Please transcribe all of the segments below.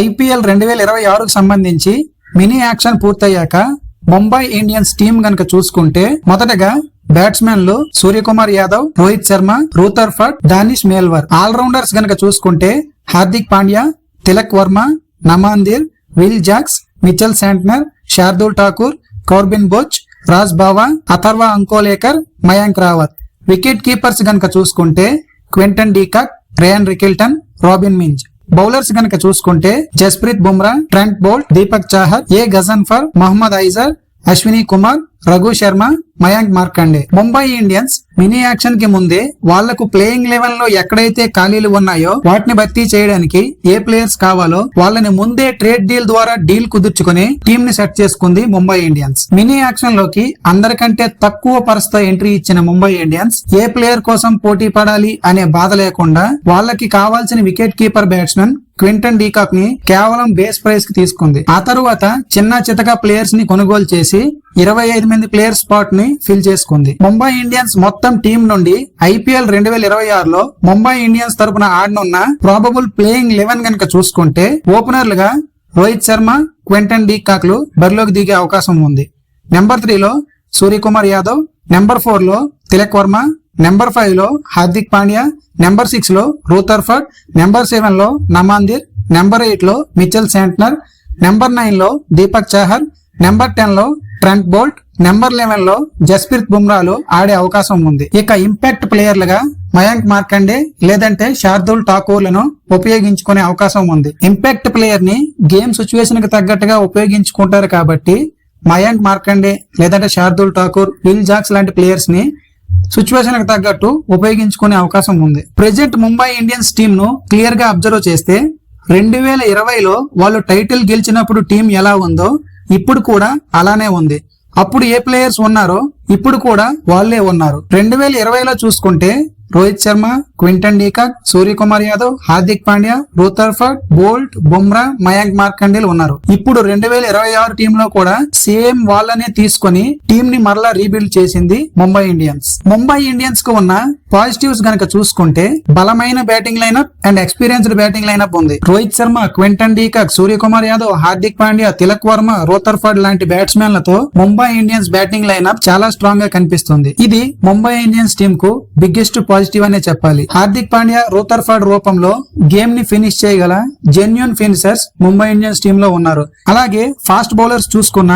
IPL 2026కు సంబంధించి mini action పూర్తయ్యాక Mumbai Indians team గనక చూసుకుంటే మొదటగా బ్యాట్స్మెన్లు సూర్యకుమార్ యాదవ్, రోహిత్ శర్మ, రూథర్ఫర్డ్, డానిష్ మేల్వర్. ఆల్రౌండర్స్ గనక చూసుకుంటే Hardik Pandya, Tilak Varma, Naman Dhir, Will Jacks, Mitchell Santner, Shardul Thakur, Corbin Bosch, Raj Bawa, Atharva Ankolekar, Mayank Rawat. Wicket keepers గనక చూసుకుంటే Quinton de Kock, Ryan Rickelton, Robin Minz. Bowlers గనక చూసుకుంటే Jasprit Bumrah, Trent Boult, Deepak Chahar, A Ghazanfar, Mohammad Izhar, Ashwani Kumar, Raghu Sharma, Mayank Markande. Mumbai Indians mini auction కి ముందే వాళ్లకు ప్లేయింగ్ లెవెల్ లో ఎక్కడైతే ఖాళీలు ఉన్నాయో వాటిని భర్తీ చేయడానికి ఏ ప్లేయర్స్ కావాలో వాళ్ళని ముందే ట్రేడ్ డీల్ ద్వారా డీల్ కుదుర్చుకుని టీం ని సెట్ చేసుకుంది ముంబై ఇండియన్స్. మినీ యాక్షన్ లోకి అందరికంటే తక్కువ పర్స్తో ఎంట్రీ ఇచ్చిన ముంబై ఇండియన్స్ ఏ ప్లేయర్ కోసం పోటీ పడాలి అనే బాధ లేకుండా వాళ్ళకి కావాల్సిన wicket keeper batsmen Quinton de Kock ని కేవలం బేస్ ప్రైస్ కి తీసుకుంది. ఆ తరువాత చిన్న చితక ప్లేయర్స్ ని కొనుగోలు చేసి 25 మంది ప్లేయర్ స్పాట్ ని ఫిల్ చేసుకుంది. ముంబై ఇండియన్స్ మొత్తం టీం నుండి ఐపీఎల్ 2026లో ముంబై ఇండియన్స్ తరపున ఆడనున్న ప్రాబబుల్ ప్లేయింగ్ 11 గనక చూసుకుంటే ఓపెనర్లుగా రోహిత్ శర్మ, క్వింటన్ డీకాక్ లు బరిలోకి దిగే అవకాశం ఉంది. నెంబర్ 3 లో సూర్యకుమార్ యాదవ్, నెంబర్ 4 లో తిలక్ వర్మ, నెంబర్ 5 లో హార్దిక్ పాండ్యా, నెంబర్ 6 లో రూథర్ఫర్డ్, నెంబర్ 7 లో నమాందిర్, నెంబర్ 8 లో మిచెల్ శాంట్నర్, నెంబర్ 9 లో దీపక్ చాహర్, నెంబర్ 10 లో ట్రెంట్ బోల్ట్, నెంబర్ 11 లో జస్ప్రీత్ బుమ్రాలు ఆడే అవకాశం ఉంది. ఇక ఇంపాక్ట్ ప్లేయర్లుగా మయాంక్ మార్కండే లేదంటే శార్దూల్ ఠాకూర్ లను ఉపయోగించుకునే అవకాశం ఉంది. ఇంపాక్ట్ ప్లేయర్ ని గేమ్ సిచ్యువేషన్ కి తగ్గట్టుగా ఉపయోగించుకుంటారు కాబట్టి మయాంక్ మార్కండే లేదంటే శార్దూల్ ఠాకూర్, విల్ జాక్స్ లాంటి ప్లేయర్స్ ని సిచ్యువేషన్ కి తగ్గట్టు ఉపయోగించుకునే అవకాశం ఉంది. ప్రెజెంట్ ముంబై ఇండియన్స్ టీమ్ ను క్లియర్ గా అబ్జర్వ్ చేస్తే 2020లో వాళ్ళు టైటిల్ గెలిచినప్పుడు టీం ఎలా ఉందో ఇప్పుడు కూడా అలానే ఉంది. అప్పుడు ఏ ప్లేయర్స్ ఉన్నారో ఇప్పుడు కూడా వాళ్లే ఉన్నారు. 2020లో చూసుకుంటే Rohit Sharma, Quinton de Kock, Suryakumar Yadav, Hardik Pandya, Rutherford, Boult, Bumrah, Mayank మార్కండేలు ఉన్నారు. ఇప్పుడు 2026 టీమ్ లో కూడా సేమ్ వాళ్ళనే తీసుకుని టీం ని మరలా రీబిల్డ్ చేసింది ముంబై ఇండియన్స్. ముంబై ఇండియన్స్ కు ఉన్న పాజిటివ్స్ గనక చూసుకుంటే బలమైన batting lineup and experienced batting lineup ఉంది. Rohit Sharma, Quinton de Kock, Suryakumar Yadav, Hardik Pandya, Tilak Varma, Rutherford లాంటి బ్యాట్స్మెన్లతో ముంబై ఇండియన్స్ బ్యాటింగ్ లైనప్ చాలా స్ట్రాంగ్ గా కనిపిస్తుంది. ఇది ముంబై ఇండియన్స్ టీం కు బిగ్గెస్ట్ పాజిటివ్ అనే చెప్పాలి. హార్దిక్ పాండ్యా, రూథర్ఫర్డ్ రూపంలో గేమ్ ని ఫినిష్ చేయగల genuine finishers Mumbai Indians team లో ఉన్నారు. అలాగే ఫాస్ట్ బౌలర్స్ చూసుకున్న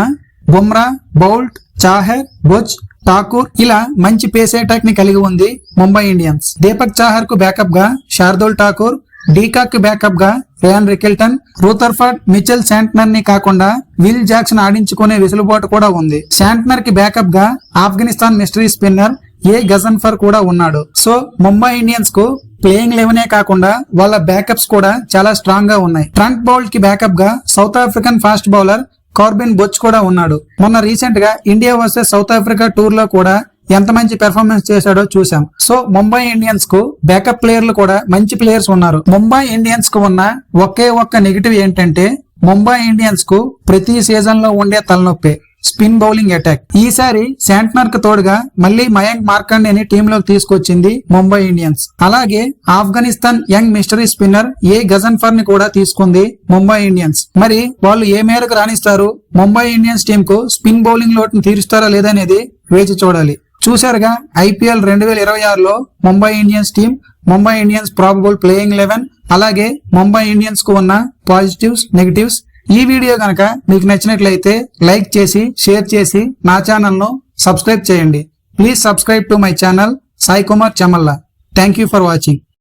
బుమ్రా, బౌల్ట్, చాహర్, బుచ్, ఠాకూర్ ఇలా మంచి పేస్ అటాక్ ని కలిగి ఉంది ముంబై ఇండియన్స్. దీపక్ చాహర్ కు బ్యాకప్ గా శార్దూల్ ఠాకూర్, డీకాక్ కి బ్యాకప్ గా rayon Rickelton, Rutherford, Mitchell Santner ని కాకుండా విల్ జాక్స్ ఆడించుకునే వెసులుబాటు కూడా ఉంది. శాంట్నర్ కి బ్యాకప్ గా Afghanistan mystery spinner A Ghazanfar కూడా ఉన్నాడు. సో ముంబై ఇండియన్స్ కు ప్లేయింగ్ 11 కాకుండా వాళ్ళ బ్యాకప్స్ కూడా చాలా స్ట్రాంగ్ గా ఉన్నాయి. ట్రెంట్ బౌల్ట్ కి బ్యాకప్ గా South African fast bowler Corbin Bosch కూడా ఉన్నాడు. మొన్న రీసెంట్ గా India versus South Africa tour లో కూడా ఎంత మంచి పెర్ఫార్మెన్స్ చేశాడో చూసాం. సో ముంబై ఇండియన్స్ కు బ్యాకప్ ప్లేయర్లు కూడా మంచి ప్లేయర్స్ ఉన్నారు. ముంబై ఇండియన్స్ కు ఉన్న ఒకే ఒక్క నెగిటివ్ ఏంటంటే ముంబై ఇండియన్స్ కు ప్రతి సీజన్ లో ఉండే తలనొప్పి స్పిన్ బౌలింగ్ అటాక్. ఈసారి శాంట్నర్ కు తోడుగా మళ్లీ మయాంక్ మార్కండేని టీంలోకి తీసుకొచ్చింది ముంబై ఇండియన్స్. అలాగే Afghanistan young mystery spinner A Ghazanfar ని కూడా తీసుకుంది ముంబై ఇండియన్స్. మరి వాళ్ళు ఏ మేరకు రాణిస్తారు, ముంబై ఇండియన్స్ టీం కు స్పిన్ బౌలింగ్ లోటును తీరుస్తారా లేదనేది వేచి చూడాలి. చూశారుగా ఐపీఎల్ 2026లో Mumbai Indians team, Mumbai Indians probable playing 11, అలాగే ముంబై ఇండియన్స్ కు ఉన్న పాజిటివ్స్, నెగిటివ్స్. ఈ వీడియో గనక మీకు నచ్చినట్లయితే లైక్ చేసి షేర్ చేసి నా ఛానల్ ను సబ్స్క్రైబ్ చేయండి. Please subscribe to my channel Sai Kumar Chamalla. Thank you for watching.